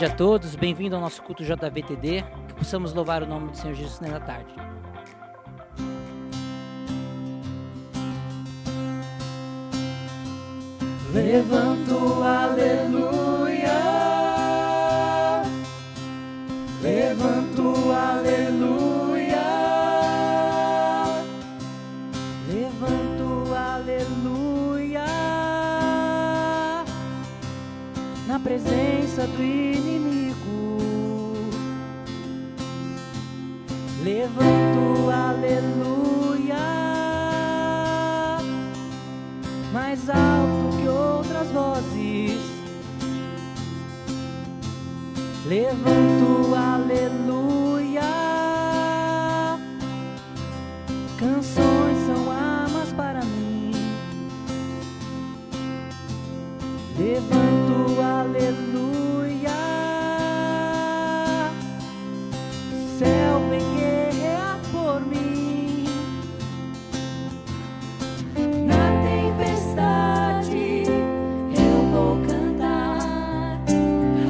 tarde a todos, bem-vindo ao nosso culto JVTD, que possamos louvar o nome do Senhor Jesus nessa tarde. Levanto, aleluia, levanto, aleluia, levanto, aleluia, na presença do inimigo. Levanto, aleluia, mais alto que outras vozes. Levanto, aleluia, canções são armas para mim. Levanto, aleluia, céu vem guerrear por mim. na tempestade eu vou cantar,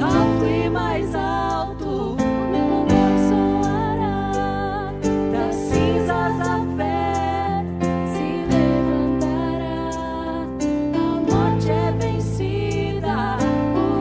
alto e mais alto, meu louvor soará, das cinzas a fé se levantará, a morte é vencida, o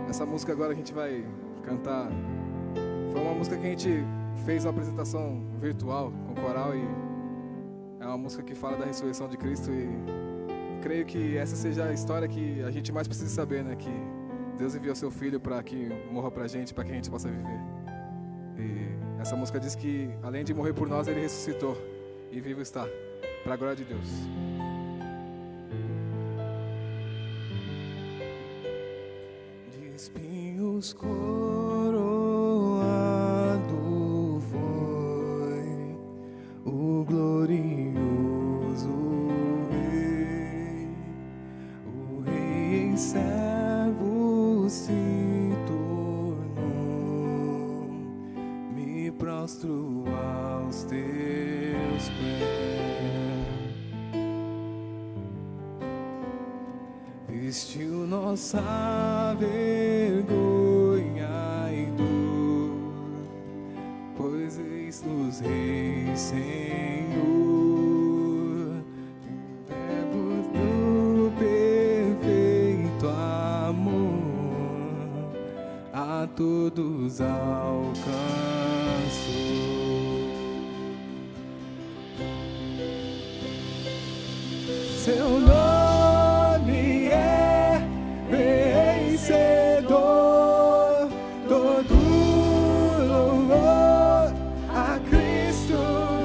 Essa música agora a gente vai cantar. Foi uma música que a gente fez uma apresentação virtual com coral e é uma música que fala da ressurreição de Cristo e creio que essa seja a história que a gente mais precisa saber, né? Que Deus enviou seu Filho para que morra pra gente, para que a gente possa viver. E essa música diz que além de morrer por nós, Ele ressuscitou e vivo está, para a glória de Deus. De espinhos coroado foi o glorioso Rei, o Rei em servo se tornou, me prostro aos teus pés, vestiu nossa vergonha e dor, pois eis-nos Rei Senhor, verbos do perfeito amor a todos alcançou. Seu nome é vencedor, todo louvor a Cristo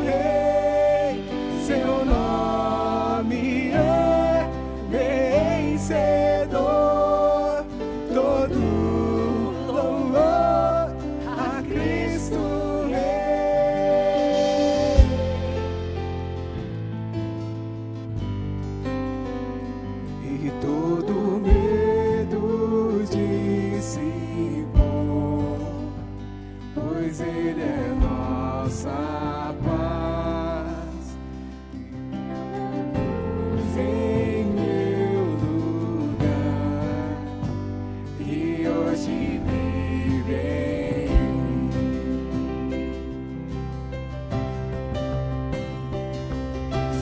Rei. Seu nome é vencedor, todo louvor a Cristo Rei. E todo medo dissipou, pois Ele é nossa paz. Em meu lugar, e hoje vive em mim.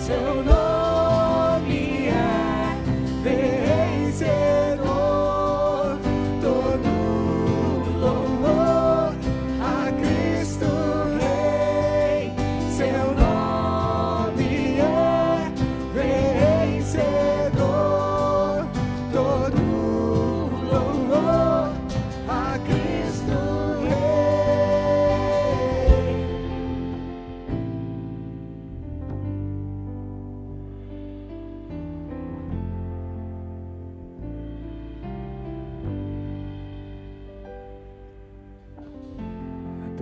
Seu nome é vencedor, todo louvor a Cristo Rei. Seu nome é vencedor, todo louvor a Cristo Rei.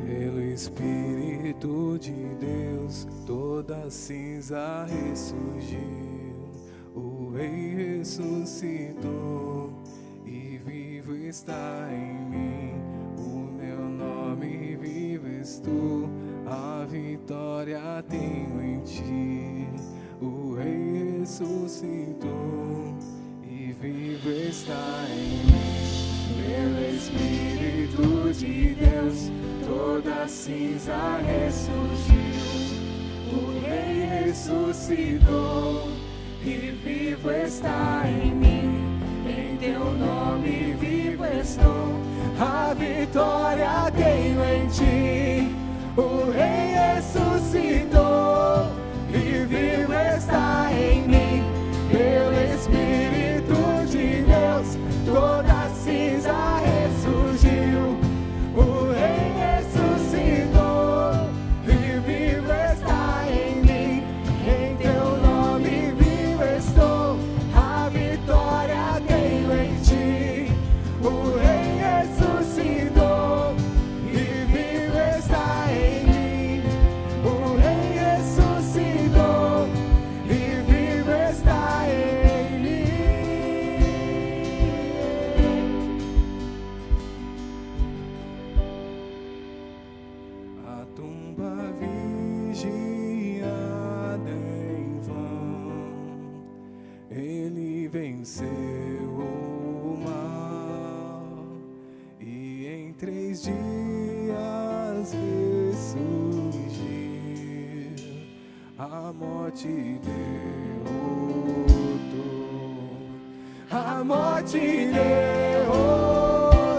Pelo Espírito de Deus, toda cinza ressurgiu, o Rei ressuscitou e vivo está em mim. O meu nome vivo estou, a vitória tenho em ti. O Rei ressuscitou e vivo está em mim. Pelo Espírito de Deus, toda cinza ressurgiu, o Rei ressuscitou e vivo está em mim. Em teu nome vivo estou, a vitória tenho em ti. O Rei ressuscitou e vivo está em mim. Pelo Espírito de Deus, toda cinza ressurgiu, o Rei ressuscitou e vivo está em mim. Em teu nome vivo estou, a vitória tenho em ti. O Rei ressuscitou e vivo está em mim. O Rei ressuscitou e vivo está em mim. A tumba vigiada em vão, Ele venceu o mal e em 3 dias ressurgiu, a morte derrotou, a morte derrotou.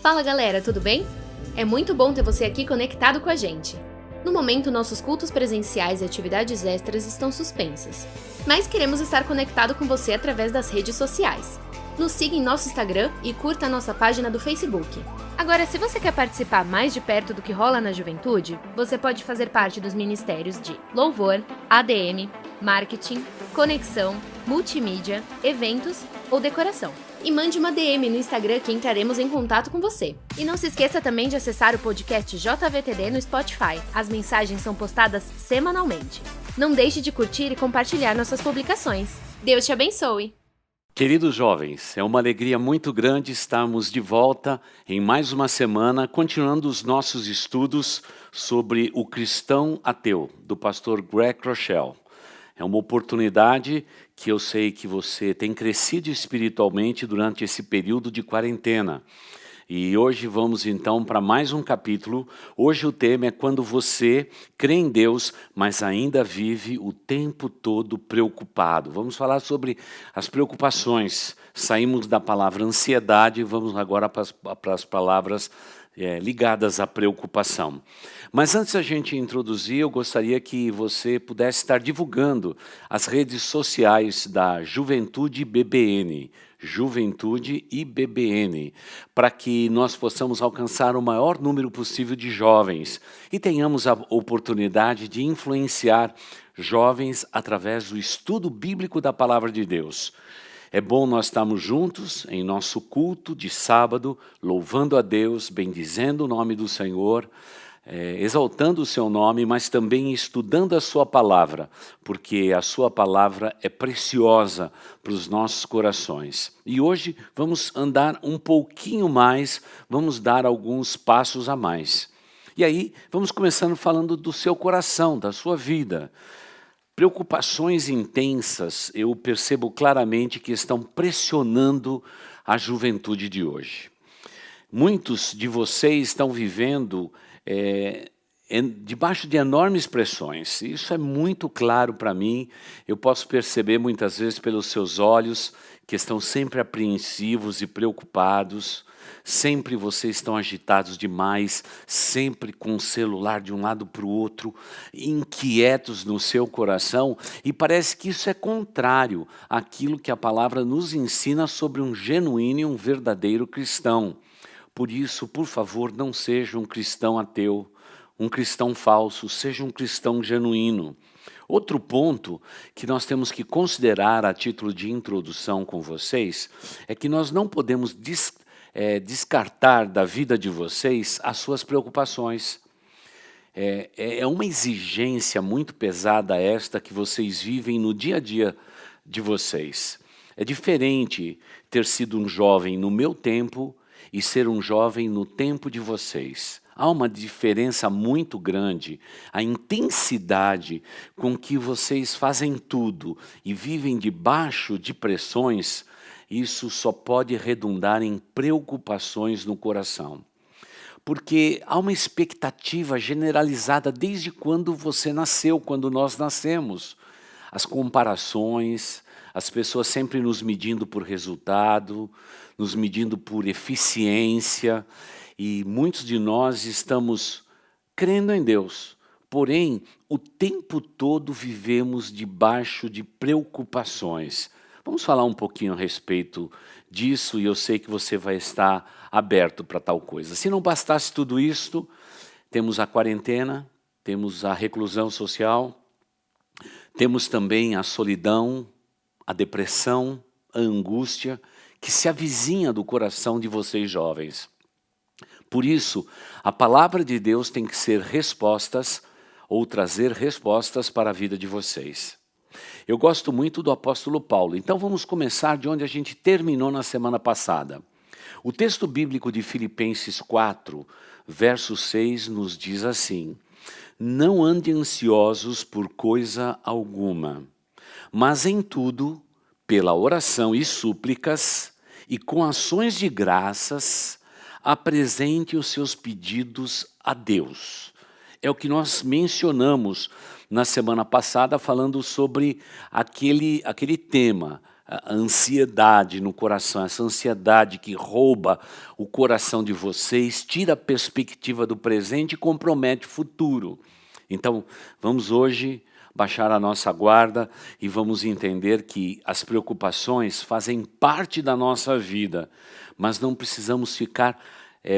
Fala galera, tudo bem? É muito bom ter você aqui conectado com a gente. No momento, nossos cultos presenciais e atividades extras estão suspensas, mas queremos estar conectado com você através das redes sociais. Nos siga em nosso Instagram e curta a nossa página do Facebook. Agora, se você quer participar mais de perto do que rola na juventude, você pode fazer parte dos ministérios de louvor, ADM, marketing, conexão, multimídia, eventos ou decoração. E mande uma DM no Instagram que entraremos em contato com você. E não se esqueça também de acessar o podcast JVTD no Spotify. As mensagens são postadas semanalmente. Não deixe de curtir e compartilhar nossas publicações. Deus te abençoe! Queridos jovens, é uma alegria muito grande estarmos de volta em mais uma semana, continuando os nossos estudos sobre o cristão ateu, do pastor Greg Rochelle. É uma oportunidade que eu sei que você tem crescido espiritualmente durante esse período de quarentena. E hoje vamos então para mais um capítulo. Hoje o tema é quando você crê em Deus, mas ainda vive o tempo todo preocupado. Vamos falar sobre as preocupações. Saímos da palavra ansiedade e vamos agora para as palavras ligadas à preocupação. Mas antes da gente introduzir, eu gostaria que você pudesse estar divulgando as redes sociais da Juventude BBN, Juventude IBBN, para que nós possamos alcançar o maior número possível de jovens e tenhamos a oportunidade de influenciar jovens através do estudo bíblico da Palavra de Deus. É bom nós estarmos juntos em nosso culto de sábado, louvando a Deus, bendizendo o nome do Senhor, exaltando o seu nome, mas também estudando a sua palavra, porque a sua palavra é preciosa para os nossos corações. E hoje vamos andar um pouquinho mais, vamos dar alguns passos a mais. E aí vamos começando falando do seu coração, da sua vida. Preocupações intensas, eu percebo claramente que estão pressionando a juventude de hoje. Muitos de vocês estão vivendo debaixo de enormes pressões. Isso é muito claro para mim. Eu posso perceber muitas vezes pelos seus olhos que estão sempre apreensivos e preocupados. Sempre vocês estão agitados demais, sempre com o celular de um lado para o outro, inquietos no seu coração, e parece que isso é contrário àquilo que a palavra nos ensina sobre um genuíno e um verdadeiro cristão. Por isso, por favor, não seja um cristão ateu, um cristão falso, seja um cristão genuíno. Outro ponto que nós temos que considerar a título de introdução com vocês é que nós não podemos descartar da vida de vocês as suas preocupações. É uma exigência muito pesada esta que vocês vivem no dia a dia de vocês. É diferente ter sido um jovem no meu tempo e ser um jovem no tempo de vocês. Há uma diferença muito grande, a intensidade com que vocês fazem tudo e vivem debaixo de pressões. Isso só pode redundar em preocupações no coração. Porque há uma expectativa generalizada desde quando você nasceu, quando nós nascemos. As comparações, as pessoas sempre nos medindo por resultado, nos medindo por eficiência, e muitos de nós estamos crendo em Deus. Porém, o tempo todo vivemos debaixo de preocupações. Vamos falar um pouquinho a respeito disso e eu sei que você vai estar aberto para tal coisa. Se não bastasse tudo isto, temos a quarentena, temos a reclusão social, temos também a solidão, a depressão, a angústia que se avizinha do coração de vocês jovens. Por isso, a palavra de Deus tem que ser respostas ou trazer respostas para a vida de vocês. Eu gosto muito do apóstolo Paulo, então vamos começar de onde a gente terminou na semana passada. O texto bíblico de Filipenses 4, verso 6, nos diz assim: não andem ansiosos por coisa alguma, mas em tudo, pela oração e súplicas, e com ações de graças, apresente os seus pedidos a Deus. É o que nós mencionamos na semana passada, falando sobre aquele tema, a ansiedade no coração, essa ansiedade que rouba o coração de vocês, tira a perspectiva do presente e compromete o futuro. Então, vamos hoje baixar a nossa guarda e vamos entender que as preocupações fazem parte da nossa vida, mas não precisamos ficar,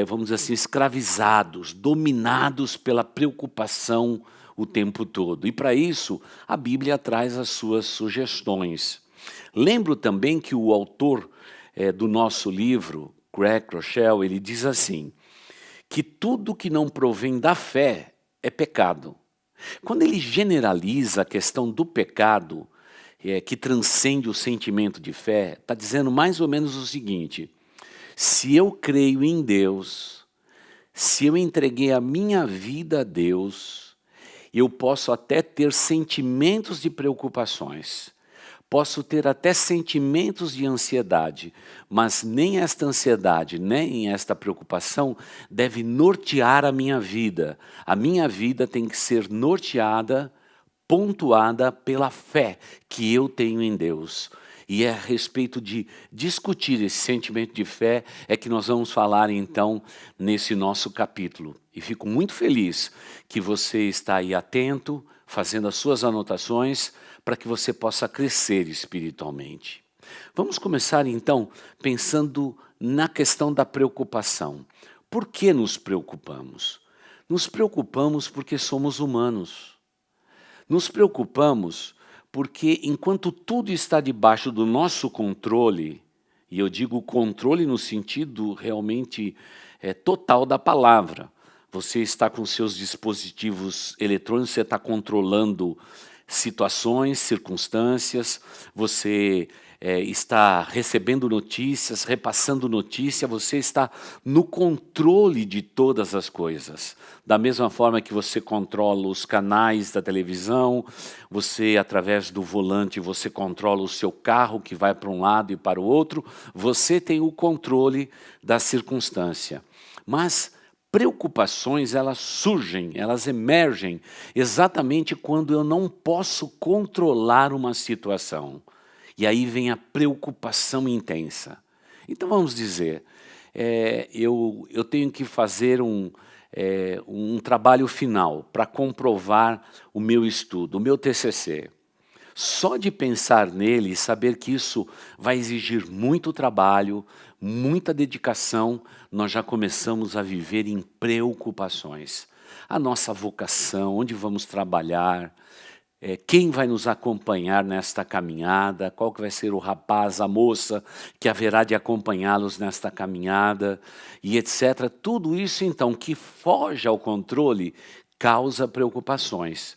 vamos dizer assim, escravizados, dominados pela preocupação o tempo todo. E para isso, a Bíblia traz as suas sugestões. Lembro também que o autor do nosso livro, Craig Groeschel, ele diz assim, que tudo que não provém da fé é pecado. Quando ele generaliza a questão do pecado, que transcende o sentimento de fé, está dizendo mais ou menos o seguinte, se eu creio em Deus, se eu entreguei a minha vida a Deus, eu posso até ter sentimentos de preocupações, posso ter até sentimentos de ansiedade, mas nem esta ansiedade, nem esta preocupação deve nortear a minha vida. A minha vida tem que ser norteada, pontuada pela fé que eu tenho em Deus. E é a respeito de discutir esse sentimento de fé é que nós vamos falar então nesse nosso capítulo. E fico muito feliz que você está aí atento, fazendo as suas anotações, para que você possa crescer espiritualmente. Vamos começar então pensando na questão da preocupação. Por que nos preocupamos? Nos preocupamos porque somos humanos. Nos preocupamos porque enquanto tudo está debaixo do nosso controle, e eu digo controle no sentido realmente total da palavra, você está com seus dispositivos eletrônicos, você está controlando situações, circunstâncias, você está recebendo notícias, repassando notícia, você está no controle de todas as coisas. Da mesma forma que você controla os canais da televisão, você, através do volante, você controla o seu carro que vai para um lado e para o outro, você tem o controle da circunstância. Mas preocupações, elas surgem, elas emergem exatamente quando eu não posso controlar uma situação. E aí vem a preocupação intensa. Então vamos dizer, eu tenho que fazer um trabalho final para comprovar o meu estudo, o meu TCC. Só de pensar nele e saber que isso vai exigir muito trabalho, muita dedicação, nós já começamos a viver em preocupações. A nossa vocação, onde vamos trabalhar, quem vai nos acompanhar nesta caminhada, qual que vai ser o rapaz, a moça que haverá de acompanhá-los nesta caminhada, e etc. Tudo isso, então, que foge ao controle, causa preocupações.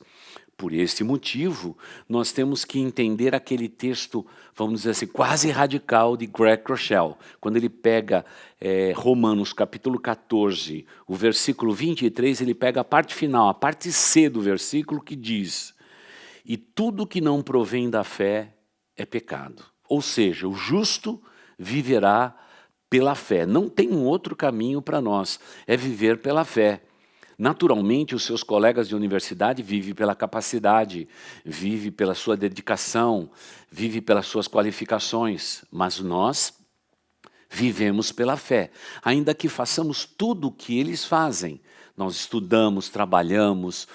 Por esse motivo, nós temos que entender aquele texto, vamos dizer assim, quase radical de Craig Groeschel, quando ele pega Romanos capítulo 14, o versículo 23, ele pega a parte final, a parte C do versículo que diz: e tudo que não provém da fé é pecado. Ou seja, o justo viverá pela fé. Não tem um outro caminho para nós, é viver pela fé. Naturalmente, os seus colegas de universidade vivem pela capacidade, vivem pela sua dedicação, vivem pelas suas qualificações, mas nós vivemos pela fé. Ainda que façamos tudo o que eles fazem, nós estudamos, trabalhamos,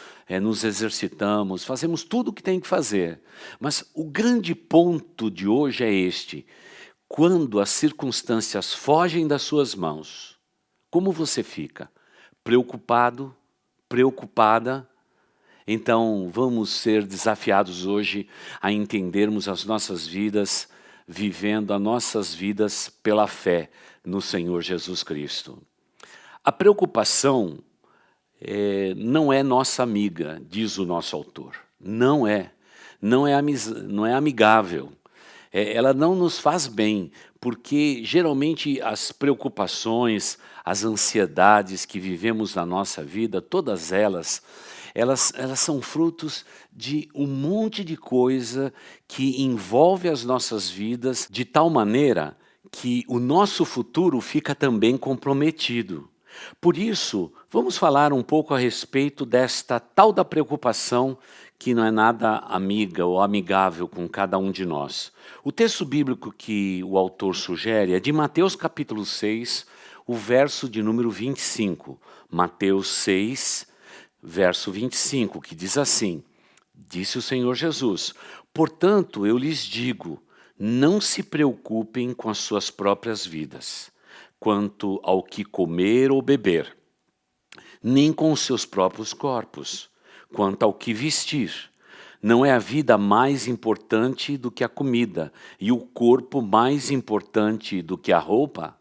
nos exercitamos, fazemos tudo o que tem que fazer. Mas o grande ponto de hoje é este: quando as circunstâncias fogem das suas mãos, como você fica? Preocupado, preocupada? Então vamos ser desafiados hoje a entendermos as nossas vidas, vivendo as nossas vidas pela fé no Senhor Jesus Cristo. A preocupação não é nossa amiga, diz o nosso autor. Não é amigável. Ela não nos faz bem, porque geralmente as preocupações, as ansiedades que vivemos na nossa vida, todas elas são frutos de um monte de coisa que envolve as nossas vidas de tal maneira que o nosso futuro fica também comprometido. Por isso, vamos falar um pouco a respeito desta tal da preocupação que não é nada amiga ou amigável com cada um de nós. O texto bíblico que o autor sugere é de Mateus capítulo 6, o verso de número 25. Mateus 6, verso 25, que diz assim: disse o Senhor Jesus: portanto, eu lhes digo, não se preocupem com as suas próprias vidas, quanto ao que comer ou beber, nem com os seus próprios corpos, quanto ao que vestir. Não é a vida mais importante do que a comida, e o corpo mais importante do que a roupa?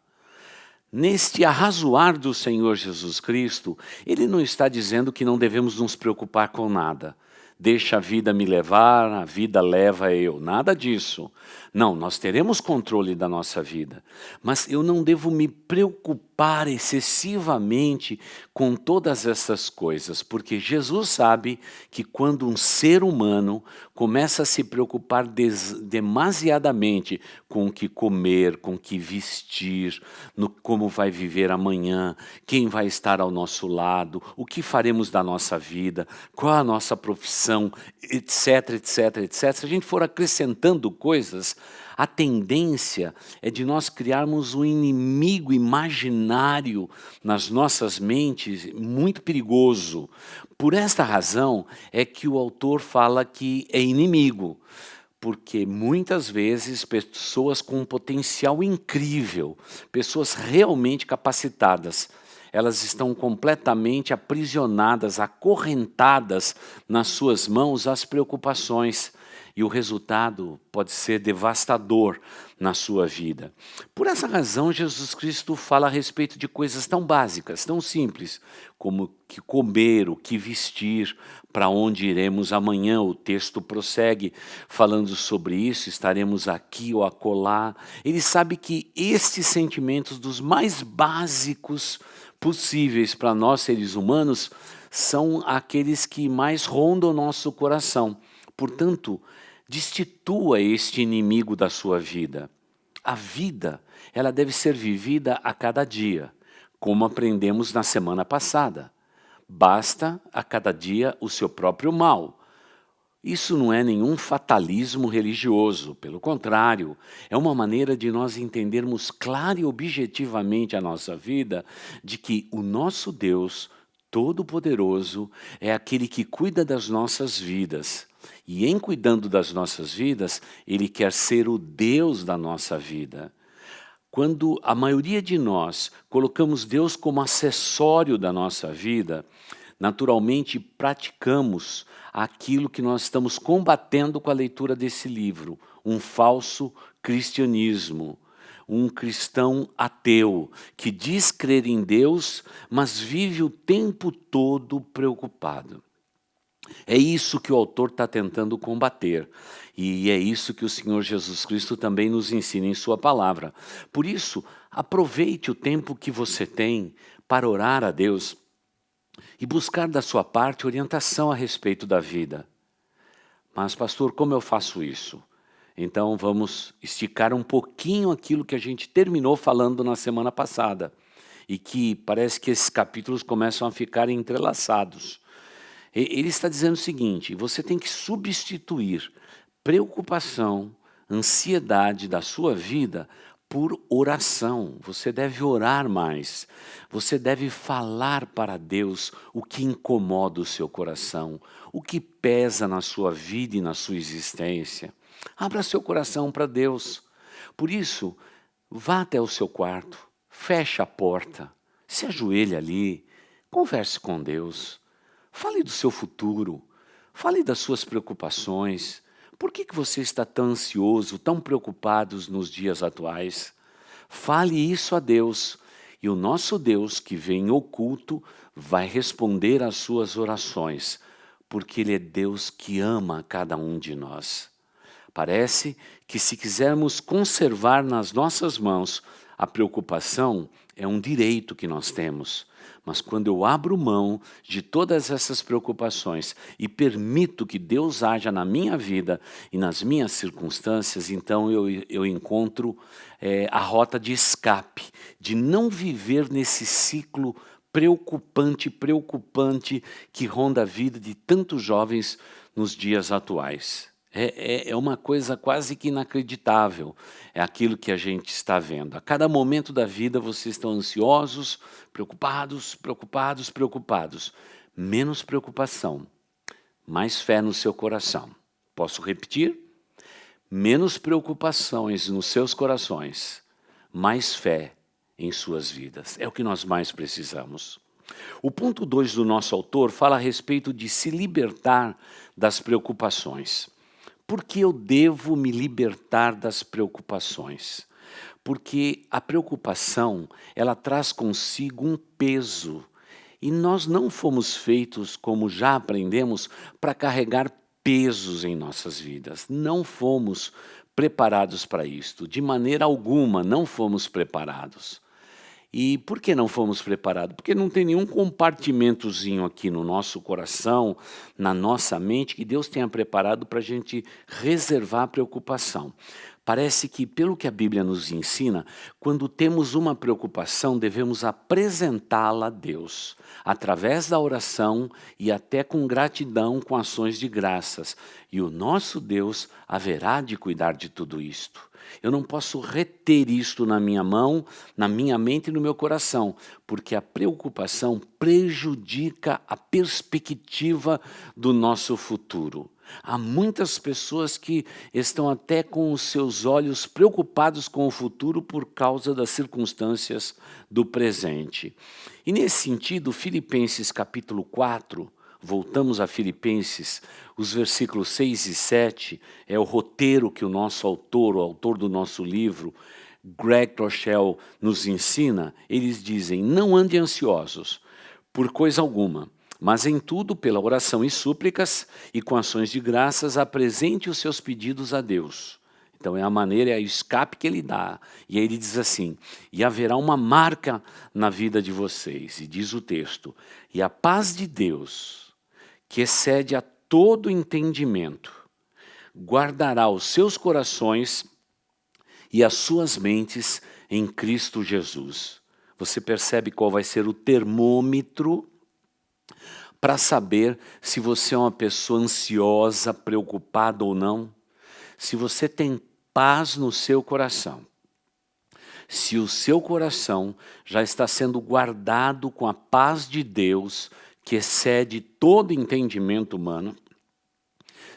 Neste arrazoar do Senhor Jesus Cristo, ele não está dizendo que não devemos nos preocupar com nada. Deixa a vida me levar, a vida leva eu. Nada disso. Não, nós teremos controle da nossa vida. Mas eu não devo me preocupar excessivamente com todas essas coisas, porque Jesus sabe que quando um ser humano começa a se preocupar demasiadamente com o que comer, com o que vestir, no como vai viver amanhã, quem vai estar ao nosso lado, o que faremos da nossa vida, qual a nossa profissão, etc, etc, etc. Se a gente for acrescentando coisas, a tendência é de nós criarmos um inimigo imaginário nas nossas mentes muito perigoso. Por esta razão é que o autor fala que é inimigo, porque muitas vezes pessoas com um potencial incrível, pessoas realmente capacitadas, elas estão completamente aprisionadas, acorrentadas nas suas mãos às preocupações. E o resultado pode ser devastador na sua vida. Por essa razão, Jesus Cristo fala a respeito de coisas tão básicas, tão simples, como o que comer, o que vestir, para onde iremos amanhã. O texto prossegue falando sobre isso, estaremos aqui ou acolá. Ele sabe que estes sentimentos dos mais básicos possíveis para nós seres humanos são aqueles que mais rondam o nosso coração. Portanto, destitua este inimigo da sua vida. A vida, ela deve ser vivida a cada dia, como aprendemos na semana passada. Basta a cada dia o seu próprio mal. Isso não é nenhum fatalismo religioso, pelo contrário, é uma maneira de nós entendermos clara e objetivamente a nossa vida, de que o nosso Deus Todo-Poderoso é aquele que cuida das nossas vidas. E em cuidando das nossas vidas, Ele quer ser o Deus da nossa vida. Quando a maioria de nós colocamos Deus como acessório da nossa vida, naturalmente praticamos aquilo que nós estamos combatendo com a leitura desse livro, um falso cristianismo. Um cristão ateu, que diz crer em Deus, mas vive o tempo todo preocupado. É isso que o autor está tentando combater. E é isso que o Senhor Jesus Cristo também nos ensina em sua palavra. Por isso, aproveite o tempo que você tem para orar a Deus e buscar da sua parte orientação a respeito da vida. Mas, pastor, como eu faço isso? Então vamos esticar um pouquinho aquilo que a gente terminou falando na semana passada e que parece que esses capítulos começam a ficar entrelaçados. Ele está dizendo o seguinte: você tem que substituir preocupação, ansiedade da sua vida por oração. Você deve orar mais. Você deve falar para Deus o que incomoda o seu coração, o que pesa na sua vida e na sua existência. Abra seu coração para Deus. Por isso, vá até o seu quarto, feche a porta, se ajoelhe ali, converse com Deus, fale do seu futuro, fale das suas preocupações. Por que você está tão ansioso, tão preocupado nos dias atuais? Fale isso a Deus, e o nosso Deus, que vem oculto, vai responder às suas orações, porque Ele é Deus que ama cada um de nós. Parece que se quisermos conservar nas nossas mãos a preocupação, é um direito que nós temos. Mas quando eu abro mão de todas essas preocupações e permito que Deus haja na minha vida e nas minhas circunstâncias, então eu encontro a rota de escape, de não viver nesse ciclo preocupante que ronda a vida de tantos jovens nos dias atuais. É uma coisa quase que inacreditável, é aquilo que a gente está vendo. A cada momento da vida vocês estão ansiosos, preocupados, preocupados, preocupados. Menos preocupação, mais fé no seu coração. Posso repetir? Menos preocupações nos seus corações, mais fé em suas vidas. É o que nós mais precisamos. O ponto 2 do nosso autor fala a respeito de se libertar das preocupações. Por que eu devo me libertar das preocupações? Porque a preocupação, ela traz consigo um peso. E nós não fomos feitos, como já aprendemos, para carregar pesos em nossas vidas. Não fomos preparados para isto. De maneira alguma, não fomos preparados. E por que não fomos preparados? Porque não tem nenhum compartimentozinho aqui no nosso coração, na nossa mente, que Deus tenha preparado para a gente reservar a preocupação. Parece que, pelo que a Bíblia nos ensina, quando temos uma preocupação, devemos apresentá-la a Deus, através da oração e até com gratidão, com ações de graças. E o nosso Deus haverá de cuidar de tudo isto. Eu não posso reter isto na minha mão, na minha mente e no meu coração, porque a preocupação prejudica a perspectiva do nosso futuro. Há muitas pessoas que estão até com os seus olhos preocupados com o futuro por causa das circunstâncias do presente. E nesse sentido, Filipenses capítulo 4, voltamos a Filipenses, os versículos 6 e 7, é o roteiro que o nosso autor, o autor do nosso livro, Greg Rochelle, nos ensina. Eles dizem: não andem ansiosos por coisa alguma, mas em tudo, pela oração e súplicas e com ações de graças, apresente os seus pedidos a Deus. Então é a maneira, é o escape que ele dá. E aí ele diz assim: e haverá uma marca na vida de vocês. E diz o texto: e a paz de Deus, que excede a todo entendimento, guardará os seus corações e as suas mentes em Cristo Jesus. Você percebe qual vai ser o termômetro para saber se você é uma pessoa ansiosa, preocupada ou não? Se você tem paz no seu coração, se o seu coração já está sendo guardado com a paz de Deus, que excede todo entendimento humano,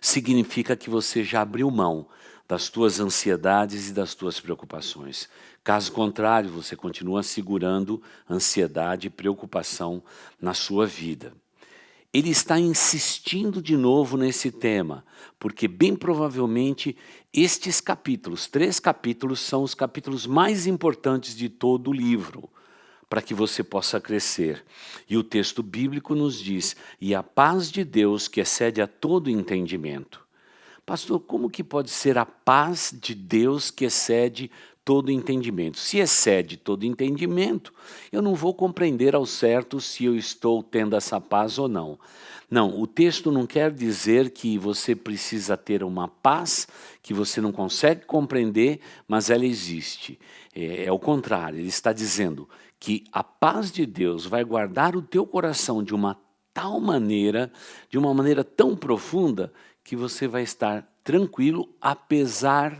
significa que você já abriu mão das tuas ansiedades e das tuas preocupações. Caso contrário, você continua segurando ansiedade e preocupação na sua vida. Ele está insistindo de novo nesse tema, porque bem provavelmente estes capítulos, 3 capítulos, são os capítulos mais importantes de todo o livro, para que você possa crescer. E o texto bíblico nos diz: e a paz de Deus, que excede a todo entendimento. Pastor, como que pode ser a paz de Deus que excede todo entendimento? Se excede todo entendimento, eu não vou compreender ao certo se eu estou tendo essa paz ou não. Não, o texto não quer dizer que você precisa ter uma paz que você não consegue compreender, mas ela existe. É o contrário, ele está dizendo que a paz de Deus vai guardar o teu coração de uma tal maneira, de uma maneira tão profunda, que você vai estar tranquilo apesar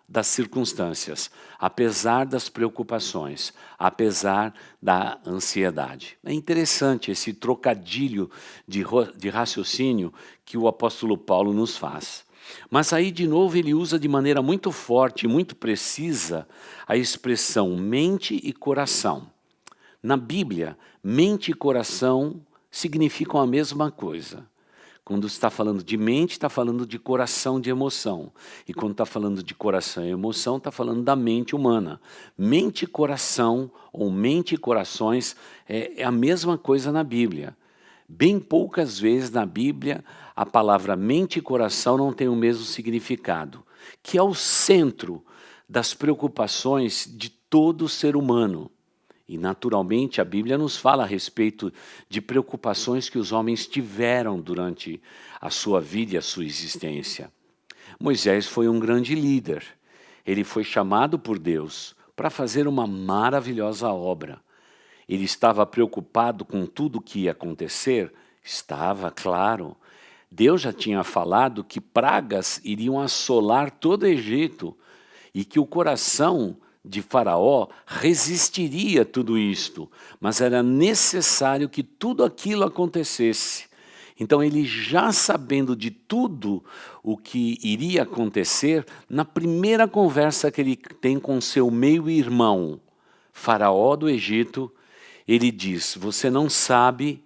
das circunstâncias, apesar das preocupações, apesar da ansiedade. É interessante esse trocadilho de raciocínio que o apóstolo Paulo nos faz. Mas aí, de novo, ele usa de maneira muito forte e muito precisa a expressão mente e coração. Na Bíblia, mente e coração significam a mesma coisa. Quando está falando de mente, está falando de coração, de emoção. E quando está falando de coração e emoção, está falando da mente humana. Mente e coração, ou mente e corações, é a mesma coisa na Bíblia. Bem poucas vezes na Bíblia a palavra mente e coração não tem o mesmo significado, que é o centro das preocupações de todo ser humano. E naturalmente a Bíblia nos fala a respeito de preocupações que os homens tiveram durante a sua vida e a sua existência. Moisés foi um grande líder. Ele foi chamado por Deus para fazer uma maravilhosa obra. Ele estava preocupado com tudo o que ia acontecer? Estava, claro. Deus já tinha falado que pragas iriam assolar todo o Egito e que o coração de Faraó resistiria a tudo isto, mas era necessário que tudo aquilo acontecesse. Então ele, já sabendo de tudo o que iria acontecer, na primeira conversa que ele tem com seu meio-irmão, Faraó do Egito, ele diz: você não sabe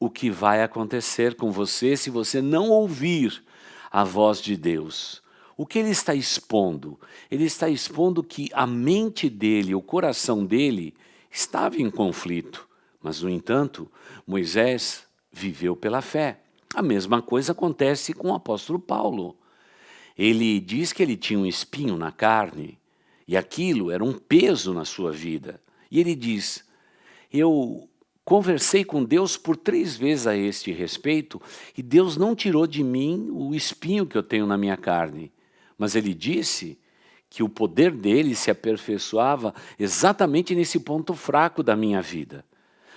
o que vai acontecer com você se você não ouvir a voz de Deus. O que ele está expondo? Ele está expondo que a mente dele, o coração dele, estava em conflito. Mas, no entanto, Moisés viveu pela fé. A mesma coisa acontece com o apóstolo Paulo. Ele diz que ele tinha um espinho na carne, e aquilo era um peso na sua vida. E ele diz: eu conversei com Deus por 3 vezes a este respeito, e Deus não tirou de mim o espinho que eu tenho na minha carne. Mas ele disse que o poder dele se aperfeiçoava exatamente nesse ponto fraco da minha vida.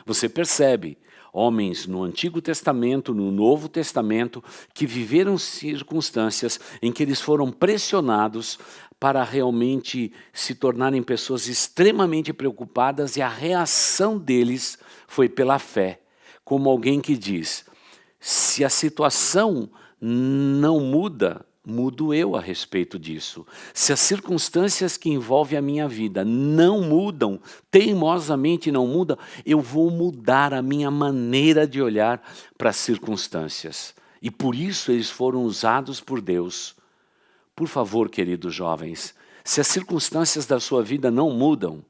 Você percebe, homens no Antigo Testamento, no Novo Testamento, que viveram circunstâncias em que eles foram pressionados para realmente se tornarem pessoas extremamente preocupadas, e a reação deles foi pela fé. Como alguém que diz: se a situação não muda, mudo eu a respeito disso. Se as circunstâncias que envolvem a minha vida não mudam, teimosamente não mudam, eu vou mudar a minha maneira de olhar para as circunstâncias. E por isso eles foram usados por Deus. Por favor, queridos jovens, se as circunstâncias da sua vida não mudam,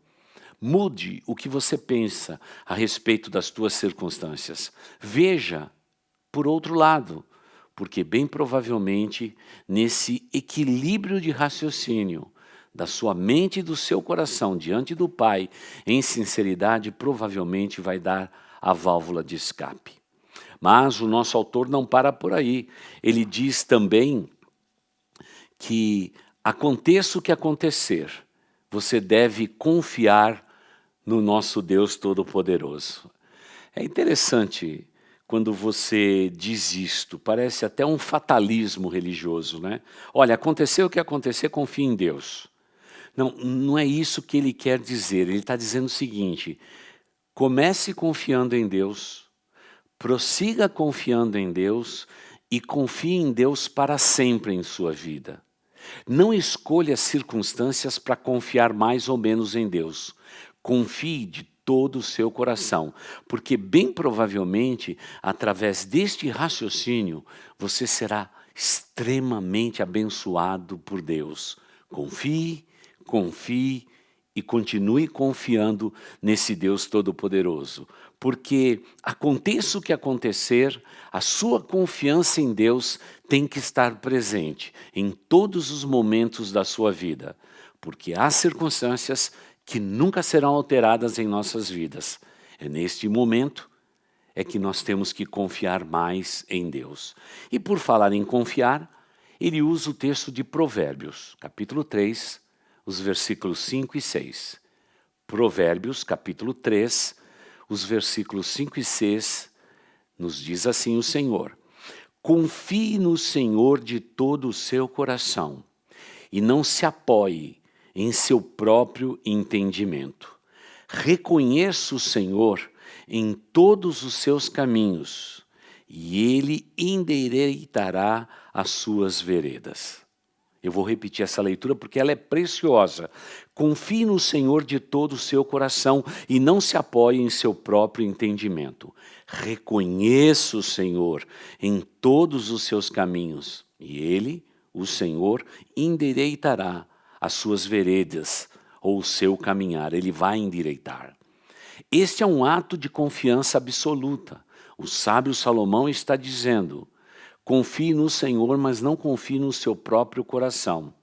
mude o que você pensa a respeito das tuas circunstâncias. Veja por outro lado, porque bem provavelmente nesse equilíbrio de raciocínio da sua mente e do seu coração diante do Pai, em sinceridade, provavelmente vai dar a válvula de escape. Mas o nosso autor não para por aí. Ele diz também que aconteça o que acontecer, você deve confiar no nosso Deus Todo-Poderoso. É interessante quando você diz isto, parece até um fatalismo religioso, né? Olha, aconteceu o que acontecer, confie em Deus. Não, não é isso que ele quer dizer. Ele está dizendo o seguinte: comece confiando em Deus, prossiga confiando em Deus e confie em Deus para sempre em sua vida. Não escolha circunstâncias para confiar mais ou menos em Deus. Confie de todo o seu coração, porque bem provavelmente, através deste raciocínio, você será extremamente abençoado por Deus. Confie, confie e continue confiando nesse Deus Todo-Poderoso, porque aconteça o que acontecer, a sua confiança em Deus tem que estar presente em todos os momentos da sua vida, porque há circunstâncias que nunca serão alteradas em nossas vidas. É neste momento é que nós temos que confiar mais em Deus. E por falar em confiar, ele usa o texto de Provérbios, capítulo 3, os versículos 5 e 6. Provérbios, capítulo 3, os versículos 5 e 6, nos diz assim o Senhor: confie no Senhor de todo o seu coração e não se apoie em seu próprio entendimento. Reconheça o Senhor em todos os seus caminhos, e Ele endireitará as suas veredas. Eu vou repetir essa leitura porque ela é preciosa. Confie no Senhor de todo o seu coração e não se apoie em seu próprio entendimento. Reconheça o Senhor em todos os seus caminhos, e Ele, o Senhor, endireitará as suas veredas, ou o seu caminhar, Ele vai endireitar. Este é um ato de confiança absoluta. O sábio Salomão está dizendo: confie no Senhor, mas não confie no seu próprio coração.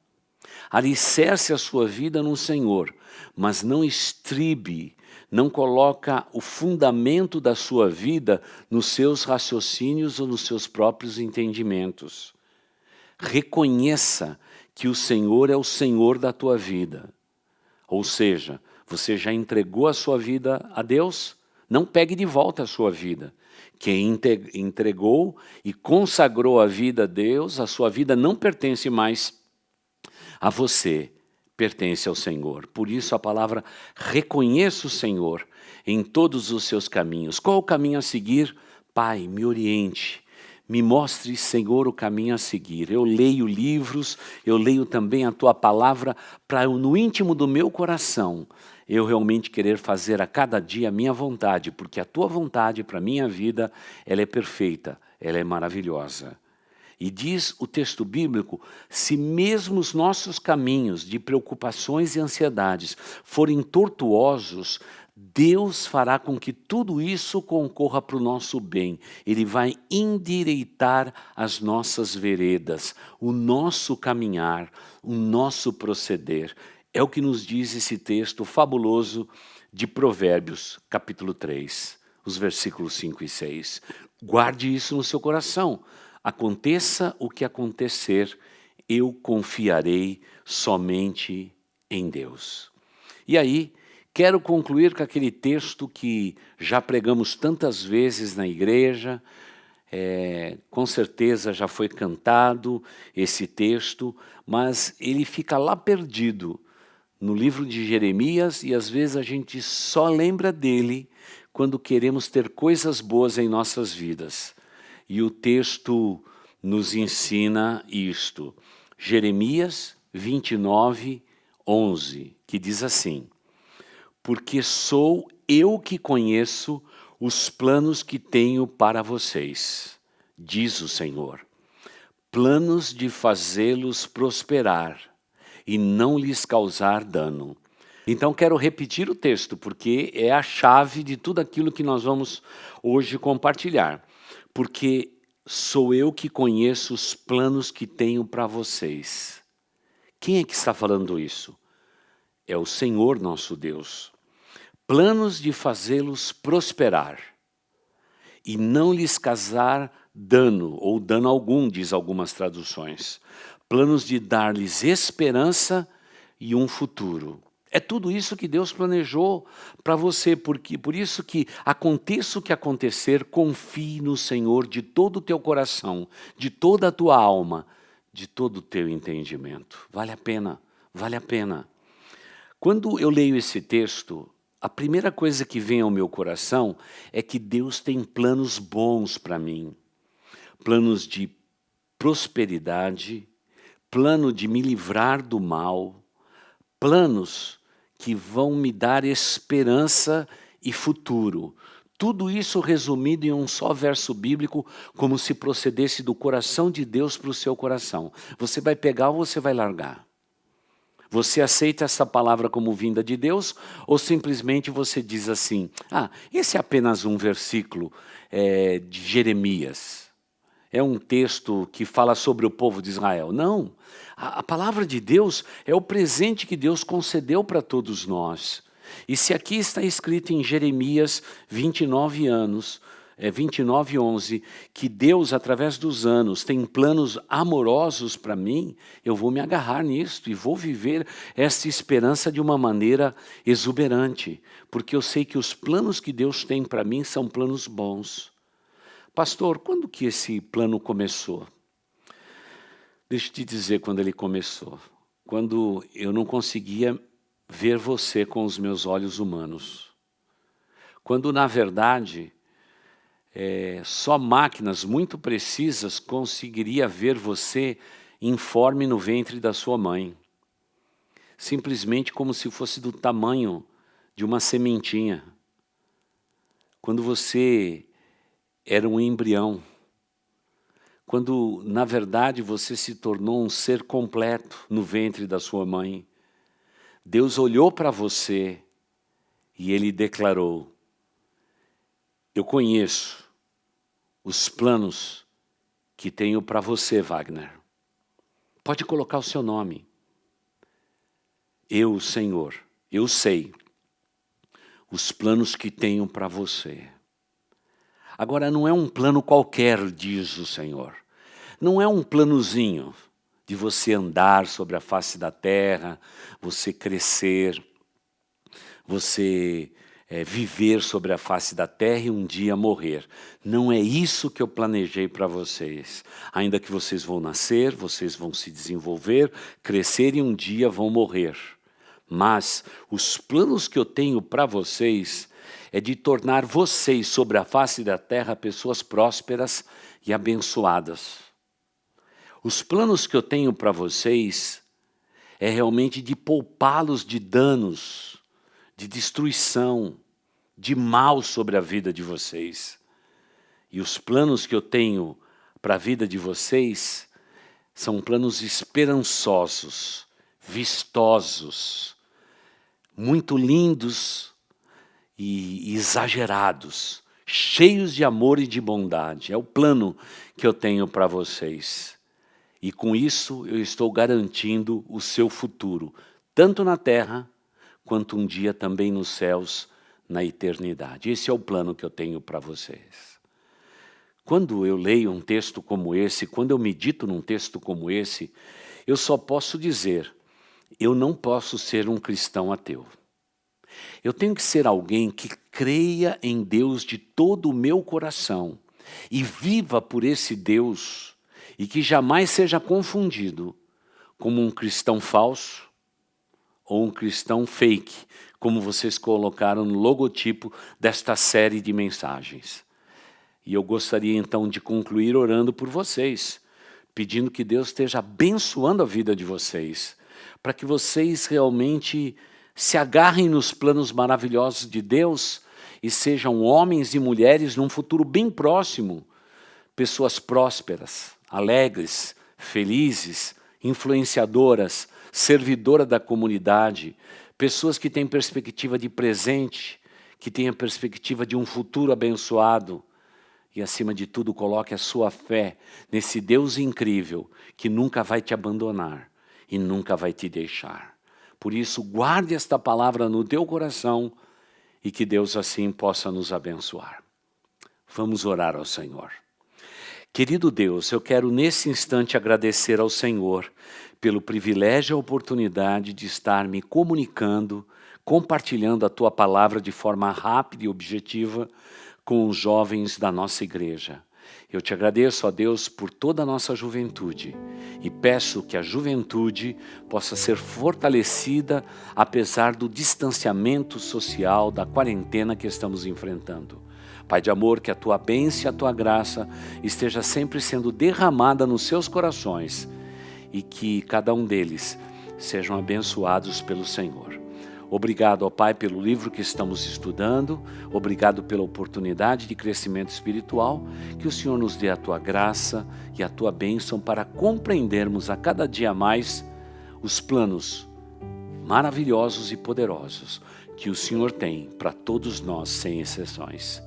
Alicerce a sua vida no Senhor, mas não estribe, não coloca o fundamento da sua vida nos seus raciocínios ou nos seus próprios entendimentos. Reconheça que o Senhor é o Senhor da tua vida. Ou seja, você já entregou a sua vida a Deus? Não pegue de volta a sua vida. Quem entregou e consagrou a vida a Deus, a sua vida não pertence mais a você, pertence ao Senhor. Por isso a palavra reconheça o Senhor em todos os seus caminhos. Qual o caminho a seguir? Pai, me oriente, me mostre, Senhor, o caminho a seguir. Eu leio livros, eu leio também a Tua palavra para no íntimo do meu coração eu realmente querer fazer a cada dia a minha vontade, porque a Tua vontade para a minha vida, ela é perfeita, ela é maravilhosa. E diz o texto bíblico, se mesmo os nossos caminhos de preocupações e ansiedades forem tortuosos, Deus fará com que tudo isso concorra para o nosso bem. Ele vai endireitar as nossas veredas, o nosso caminhar, o nosso proceder. É o que nos diz esse texto fabuloso de Provérbios, capítulo 3, os versículos 5 e 6. Guarde isso no seu coração. Aconteça o que acontecer, eu confiarei somente em Deus. E aí, quero concluir com aquele texto que já pregamos tantas vezes na igreja, com certeza já foi cantado esse texto, mas ele fica lá perdido no livro de Jeremias e às vezes a gente só lembra dele quando queremos ter coisas boas em nossas vidas. E o texto nos ensina isto, Jeremias 29, 11, que diz assim, porque sou eu que conheço os planos que tenho para vocês, diz o Senhor, planos de fazê-los prosperar e não lhes causar dano. Então quero repetir o texto, porque é a chave de tudo aquilo que nós vamos hoje compartilhar. Porque sou eu que conheço os planos que tenho para vocês. Quem é que está falando isso? É o Senhor nosso Deus. Planos de fazê-los prosperar e não lhes causar dano, ou dano algum, diz algumas traduções. Planos de dar-lhes esperança e um futuro. É tudo isso que Deus planejou para você, porque por isso que aconteça o que acontecer, confie no Senhor de todo o teu coração, de toda a tua alma, de todo o teu entendimento. Vale a pena, vale a pena. Quando eu leio esse texto, a primeira coisa que vem ao meu coração é que Deus tem planos bons para mim. Planos de prosperidade, plano de me livrar do mal, planos que vão me dar esperança e futuro. Tudo isso resumido em um só verso bíblico, como se procedesse do coração de Deus para o seu coração. Você vai pegar ou você vai largar? Você aceita essa palavra como vinda de Deus ou simplesmente você diz assim, esse é apenas um versículo de Jeremias. É um texto que fala sobre o povo de Israel. Não, a palavra de Deus é o presente que Deus concedeu para todos nós. E se aqui está escrito em Jeremias 29, 11, que Deus, através dos anos, tem planos amorosos para mim, eu vou me agarrar nisso e vou viver essa esperança de uma maneira exuberante, porque eu sei que os planos que Deus tem para mim são planos bons. Pastor, quando que esse plano começou? Deixa eu te dizer quando ele começou. Quando eu não conseguia ver você com os meus olhos humanos. Quando, na verdade, só máquinas muito precisas conseguiria ver você informe no ventre da sua mãe. Simplesmente como se fosse do tamanho de uma sementinha. Quando você era um embrião, quando, na verdade, você se tornou um ser completo no ventre da sua mãe. Deus olhou para você e Ele declarou, eu conheço os planos que tenho para você, Wagner. Pode colocar o seu nome. Eu, Senhor, eu sei os planos que tenho para você. Agora, não é um plano qualquer, diz o Senhor. Não é um planozinho de você andar sobre a face da terra, você crescer, você viver sobre a face da terra e um dia morrer. Não é isso que eu planejei para vocês. Ainda que vocês vão nascer, vocês vão se desenvolver, crescer e um dia vão morrer. Mas os planos que eu tenho para vocês é de tornar vocês sobre a face da terra pessoas prósperas e abençoadas. Os planos que eu tenho para vocês é realmente de poupá-los de danos, de destruição, de mal sobre a vida de vocês. E os planos que eu tenho para a vida de vocês são planos esperançosos, vistosos, muito lindos e exagerados, cheios de amor e de bondade. É o plano que eu tenho para vocês. E com isso eu estou garantindo o seu futuro, tanto na terra, quanto um dia também nos céus, na eternidade. Esse é o plano que eu tenho para vocês. Quando eu leio um texto como esse, quando eu medito num texto como esse, eu só posso dizer, eu não posso ser um cristão ateu. Eu tenho que ser alguém que creia em Deus de todo o meu coração e viva por esse Deus e que jamais seja confundido como um cristão falso ou um cristão fake, como vocês colocaram no logotipo desta série de mensagens. E eu gostaria então de concluir orando por vocês, pedindo que Deus esteja abençoando a vida de vocês, para que vocês realmente se agarrem nos planos maravilhosos de Deus e sejam homens e mulheres num futuro bem próximo, pessoas prósperas, alegres, felizes, influenciadoras, servidoras da comunidade, pessoas que têm perspectiva de presente, que têm a perspectiva de um futuro abençoado e, acima de tudo, coloque a sua fé nesse Deus incrível que nunca vai te abandonar e nunca vai te deixar. Por isso, guarde esta palavra no teu coração e que Deus assim possa nos abençoar. Vamos orar ao Senhor. Querido Deus, eu quero nesse instante agradecer ao Senhor pelo privilégio e a oportunidade de estar me comunicando, compartilhando a Tua palavra de forma rápida e objetiva com os jovens da nossa igreja. Eu te agradeço, ó Deus, por toda a nossa juventude e peço que a juventude possa ser fortalecida apesar do distanciamento social, da quarentena que estamos enfrentando. Pai de amor, que a Tua bênção e a Tua graça esteja sempre sendo derramada nos seus corações e que cada um deles sejam abençoados pelo Senhor. Obrigado, ó Pai, pelo livro que estamos estudando, obrigado pela oportunidade de crescimento espiritual, que o Senhor nos dê a Tua graça e a Tua bênção para compreendermos a cada dia mais os planos maravilhosos e poderosos que o Senhor tem para todos nós, sem exceções.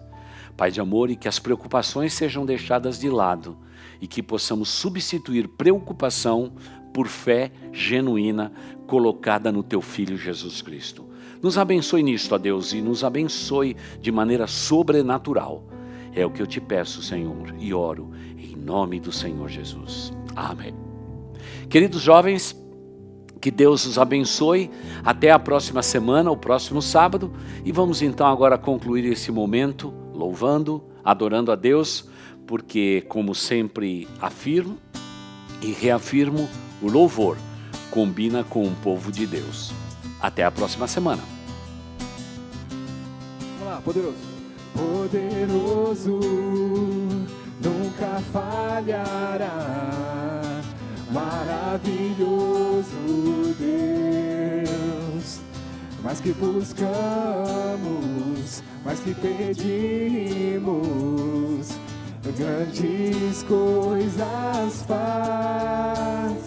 Pai de amor, e que as preocupações sejam deixadas de lado e que possamos substituir preocupação por fé genuína colocada no Teu Filho Jesus Cristo. Nos abençoe nisto, ó Deus, e nos abençoe de maneira sobrenatural. É o que eu te peço, Senhor, e oro em nome do Senhor Jesus. Amém. Queridos jovens, que Deus os abençoe. Até a próxima semana, o próximo sábado. E vamos então agora concluir esse momento louvando, adorando a Deus, porque, como sempre afirmo e reafirmo, o louvor combina com o povo de Deus. Até a próxima semana. Vamos lá, poderoso. Poderoso, nunca falhará. Maravilhoso Deus. Mais que buscamos, mais que pedimos, grandes coisas faz.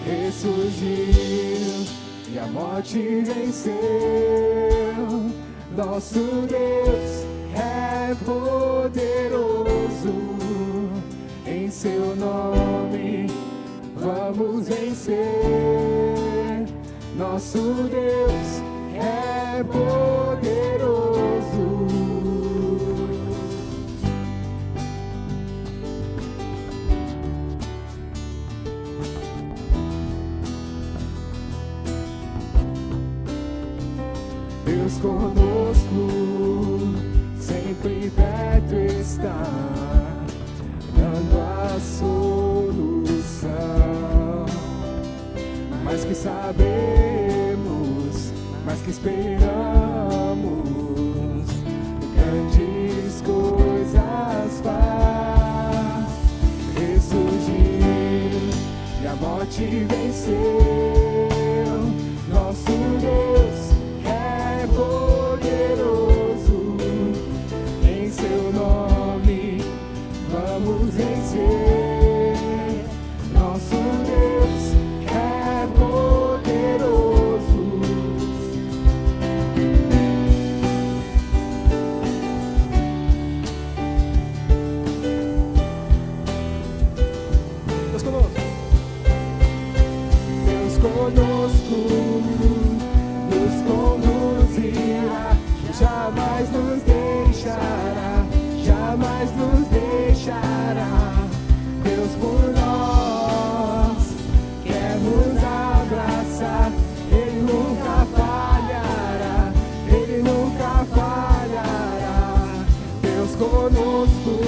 Ressurgiu e a morte venceu. Nosso Deus é poderoso. Em seu nome vamos vencer. Nosso Deus é poderoso. Deus conosco, sempre perto está, dando a solução. Mais que sabemos, mais que esperamos, grandes coisas faz. Ressurgiu e a morte venceu. Nosso Deus é poderoso, em seu nome vamos vencer. Nosso Deus é poderoso. Deus conosco. Deus conosco, nos conduzirá, jamais nos deixará, jamais nos deixará. Deus por nós quer nos abraçar, Ele nunca falhará, Ele nunca falhará. Deus conosco,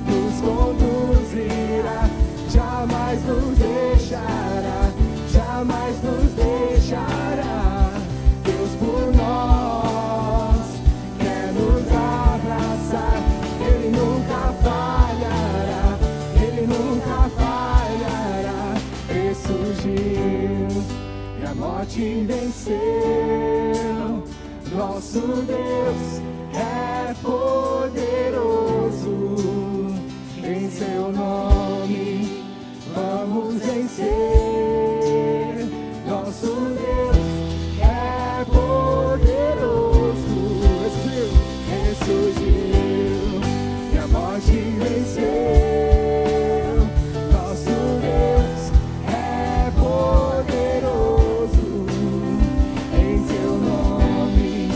nos conduzirá, jamais nos deixará, jamais nos deixará. Deus por nós quer nos abraçar, Ele nunca falhará, Ele nunca falhará. Ressurgiu e a morte venceu. Nosso Deus é poderoso, em seu nome vamos vencer. Nosso Deus é poderoso. Ressurgiu e a morte venceu. Nosso Deus é poderoso, em seu nome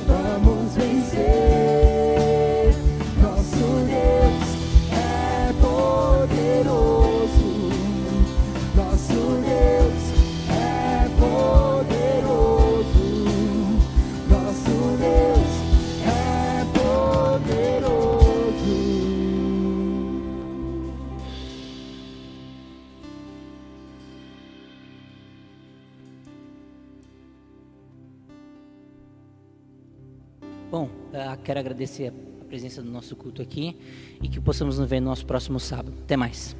vamos vencer. Nosso Deus é poderoso, nosso Deus é poderoso, nosso Deus é poderoso. Bom, quero agradecer a presença do nosso culto aqui e que possamos nos ver no nosso próximo sábado. Até mais.